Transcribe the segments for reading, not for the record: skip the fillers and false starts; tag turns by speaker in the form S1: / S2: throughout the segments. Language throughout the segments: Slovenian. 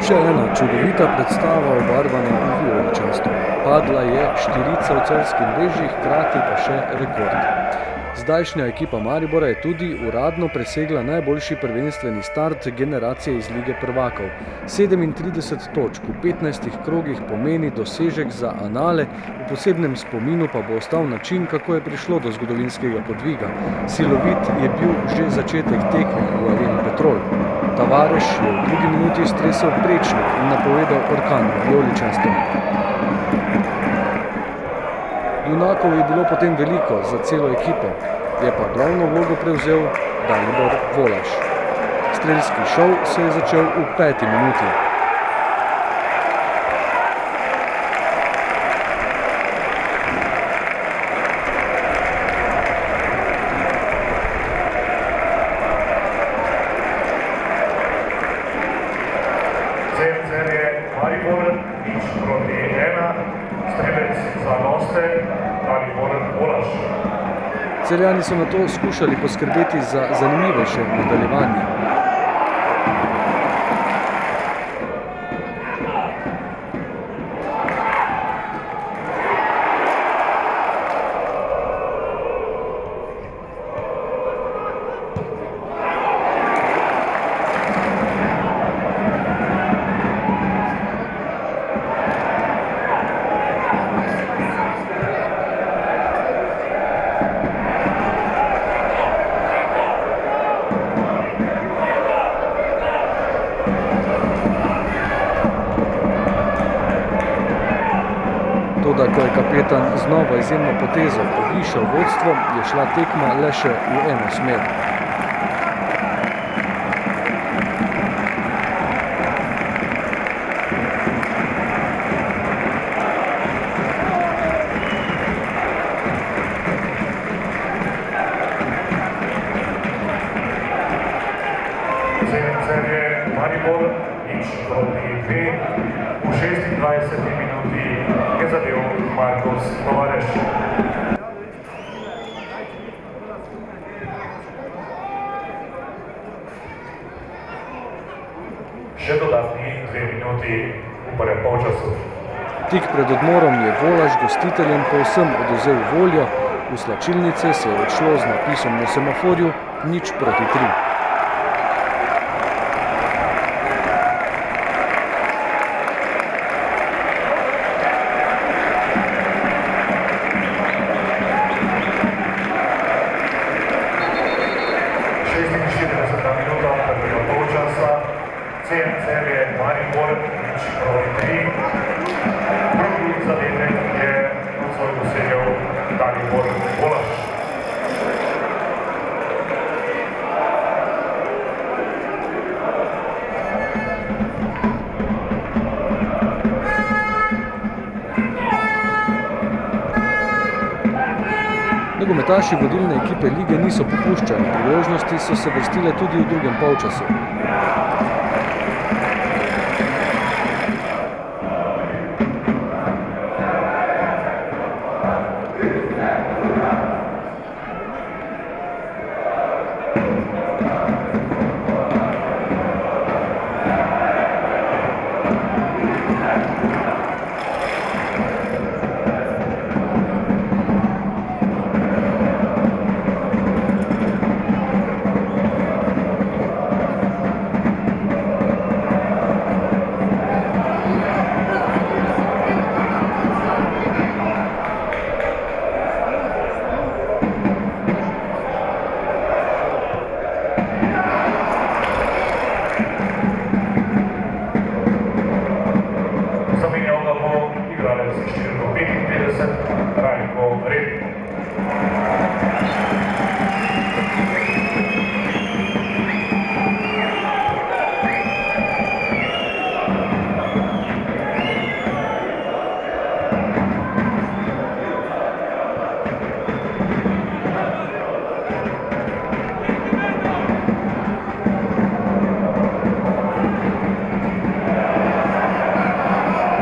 S1: Še ena čudovita predstava obarvana v vijoličasto. Padla je štirica v Celjski mreži, hkrati pa še rekord. Zdajšnja ekipa Maribora je tudi uradno presegla najboljši prvenstveni start generacije iz Lige prvakov. 37 točk v 15 krogih pomeni dosežek za anale, v posebnem spominu pa bo ostal način, kako je prišlo do zgodovinskega podviga. Silovit je bil že začetek tekme v Areni Petrol. Tavares je v drugi minuti stresel prečnik in napovedal orkan v vijoličastem. Junakov je bilo potem veliko za celo ekipo, je pa glavno vlogo prevzel Dalibor Volaš. Strelski šov se je začel v 5. minuti.
S2: Celje Maribor 0:1, strelec za goste Dalibor Volaš.
S1: Celjani so nato skušali poskrbeti za zanimivejše nadaljevanje. Toda, ko je kapetan znova izjemno potezo povišal vodstvo, je šla tekma le še v eno smer.
S2: Celje Maribor 0:2, v 26. minuti je zadel Marcos Tavares. Še dodatni 2 minuti v prvem polčasu.
S1: Tik pred odmorom je Volaš gostiteljem povsem odvzel voljo, v slačilnice se je odšlo z napisom na semaforju 0:3.
S2: Celje Maribor 0:3. Drugi zadetek je nocoj dosegel Dalibor Volaš.
S1: Nogometaši vodilne ekipe lige niso popuščali, priložnosti so se vrstile tudi v drugem polčasu.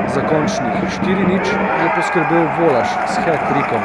S1: Za končnih 4:0 je poskrbel Volaš s hat-trickom.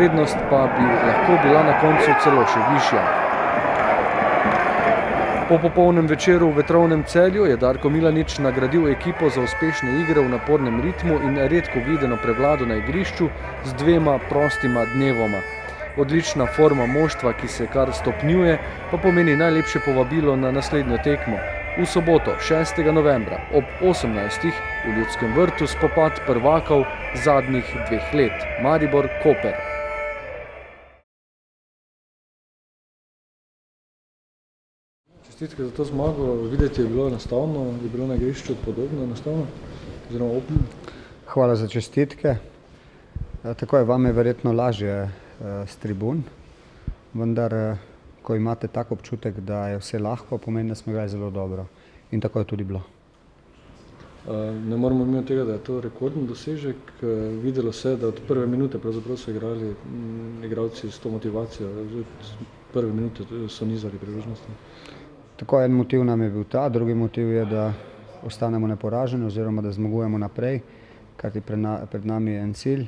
S1: prednost pa bi lahko bila na koncu celo še višja. Po popolnem večeru v vetrovnem Celju je Darko Milanič nagradil ekipo za uspešne igre v napornem ritmu in redko videno prevlado na igrišču z 2 prostima dnevoma. Odlična forma moštva, ki se kar stopnjuje, pa pomeni najlepše povabilo na naslednjo tekmo. V soboto, 6. novembra, ob 18. v Ljudskem vrtu spopad prvakov zadnjih 2 let, Maribor-Koper. Čestitke za to zmago, videti je bilo enostavno, je bilo na igrišču podobno enostavno, oziroma opno.
S3: Hvala za čestitke. Tako je, vam je verjetno lažje s tribun, vendar ko imate tak občutek, da je vse lahko, pomeni, da smo igrali zelo dobro. In tako je tudi bilo.
S1: Ne moramo imeti tega, da je to rekorden dosežek. Videlo se, da od prve minute pravzaprav so igrali igralci s to motivacijo, od prve minute so nizali priložnosti.
S3: Tako, en motiv nam je bil ta, drugi motiv je, da ostanemo neporaženi oziroma da zmagujemo naprej, kajti pred nami je en cilj.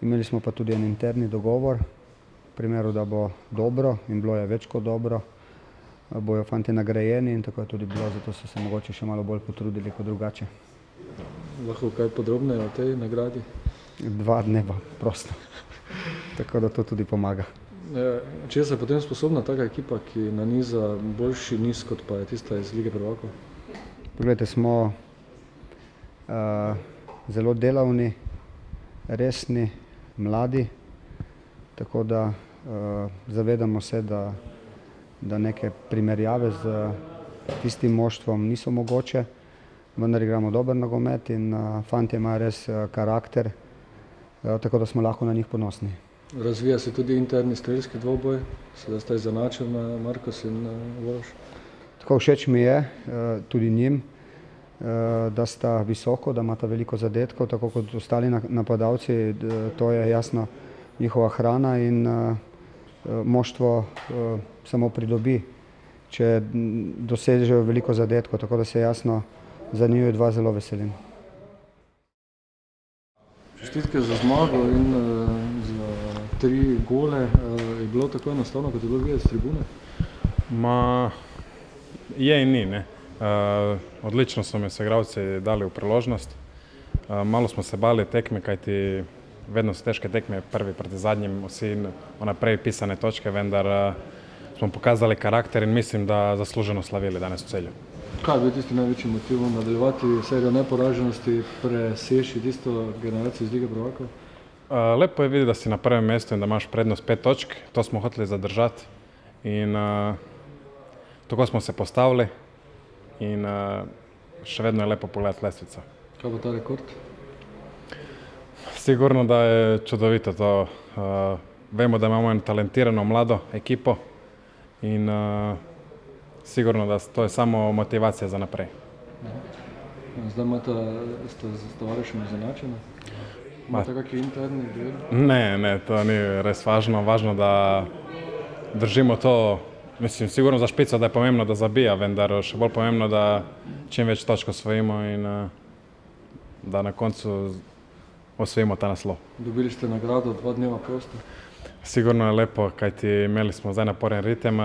S3: Imeli smo pa tudi en interni dogovor, v primeru, da bo dobro, in bilo je več kot dobro, bojo fanti nagrajeni in tako je tudi bilo, zato so se mogoče še malo bolj potrudili kot drugače.
S1: Lahko kaj podrobneje o tej nagradi?
S3: 2 dneva prosto, tako da to tudi pomaga.
S1: Če je potem sposobna taka ekipa, ki naniza boljši niz, kot pa je tista iz Lige prvakov?
S3: Poglejte, smo zelo delavni, resni, mladi, tako da zavedamo se, da neke primerjave z tistim moštvom niso mogoče, vendar igramo dober nogomet in fantje imajo res karakter, tako da smo lahko na njih ponosni.
S1: Razvija se tudi interni strelski dvoboj, sedaj sta izenačena Markos in Vološ.
S3: Tako, všeč mi je tudi njim, da sta visoko, da imata veliko zadetkov, tako kot ostali napadalci, to je jasno njihova hrana in moštvo samo pridobi, če dosežejo veliko zadetkov, tako da se jasno za njih 2 zelo veselim.
S1: Čestitke za zmago in za 3 gole. Je bilo tako enostavno, kot je bilo videti s tribune?
S4: Je in ni, ne. Odlično so mi se igralci dali v priložnost. Malo smo se bali tekme, kajti vedno so težke tekme, prvi proti zadnjim, vsi naprej pisane točke, vendar smo pokazali karakter in mislim, da zasluženo slavili danes v Celju.
S1: Kaj je bil tisti največji motiv nadaljevati serijo neporaženosti, preseči tisto generacijo iz Lige prvakov?
S4: Lepo je videti, da si na prvem mestu in da imaš prednost 5 točk, to smo hoteli zadržati in tako smo se postavili in še vedno je lepo pogledati lestvico.
S1: Kaj bo ta rekord?
S4: Sigurno, da je čudovito to. Vemo, da imamo eno talentirano mlado ekipo in sigurno, da to je samo motivacija za naprej.
S1: Zdaj ste z tovarišem izenačeni? Imate kakšen interni duel?
S4: Ne, to ni res važno. Važno, da držimo to, mislim, sigurno za špico, da je pomembno, da zabija, vendar še bolj pomembno, da čim več točk osvojimo in da na koncu osvojimo ta naslov.
S1: Dobili ste nagrado 2 dneva prosto?
S4: Sigurno je lepo, kajti imeli smo zdaj naporen ritem,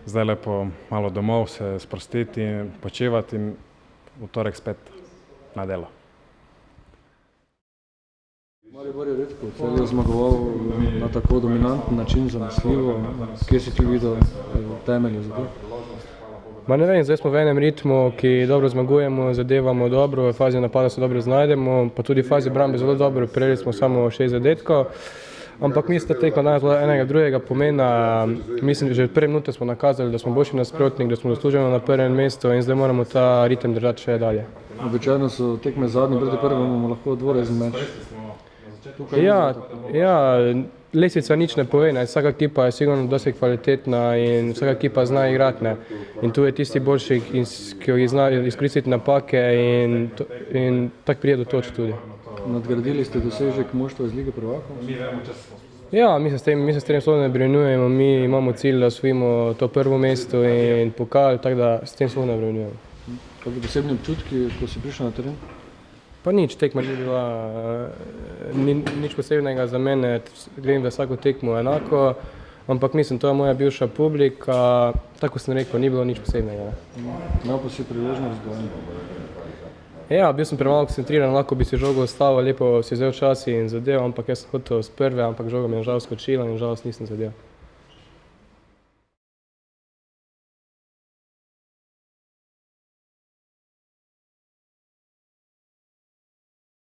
S4: zdaj je lepo malo domov se sprostiti in počivati in v torek spet na delo.
S1: Maribor je redko v Celju zmagoval na tako dominanten način zanesljivo. Kje si ti videl temelje za to?
S5: Ne vem, zdaj smo v enem ritmu, ki dobro zmagujemo, zadevamo dobro, v fazi napada se dobro znajdemo, pa tudi v fazi obrambe zelo dobro, prejeli smo samo 6 zadetkov. Ampak mi sta tekla danes enega drugega pomena. Mislim, že od prve minute smo nakazali, da smo boljši nasprotnik, da smo zasluženo na prvem mestu in zdaj moramo ta ritem držati še dalje.
S1: Običajno so tekme zadnji proti prvemu lahko dvorezen meč.
S5: Ja, lestvica nič ne pove, vsaka ekipa je sigurno dosti kvalitetna in vsaka ekipa zna igrati. In tu je tisti boljši, ki zna izkoristiti napake in tako pride do točk tudi.
S1: Nadgradili ste dosežek moštva iz Lige prvakov?
S5: Ja, mi se s tem sploh ne obremenjujemo, mi imamo cilj, da osvojimo to prvo mesto in pokal, tako da s tem sploh ne obremenjujemo.
S1: Kakšni posebni občutki, ko si prišel na teren?
S5: Pa nič, tekma ni bila nič posebnega za mene, gledam da vsako tekmo enako, ampak mislim, to je moja bivša publika, tako sem rekel, ni bilo nič posebnega.
S1: Imel pa si priložnost, da
S5: Ja, bil sem premalo koncentriran, lahko bi si žogo ustavil, lepo si vzel čas in zadev, ampak jaz sem hotel s prve, ampak žoga mi je žal skočila in žalost nisem zadev.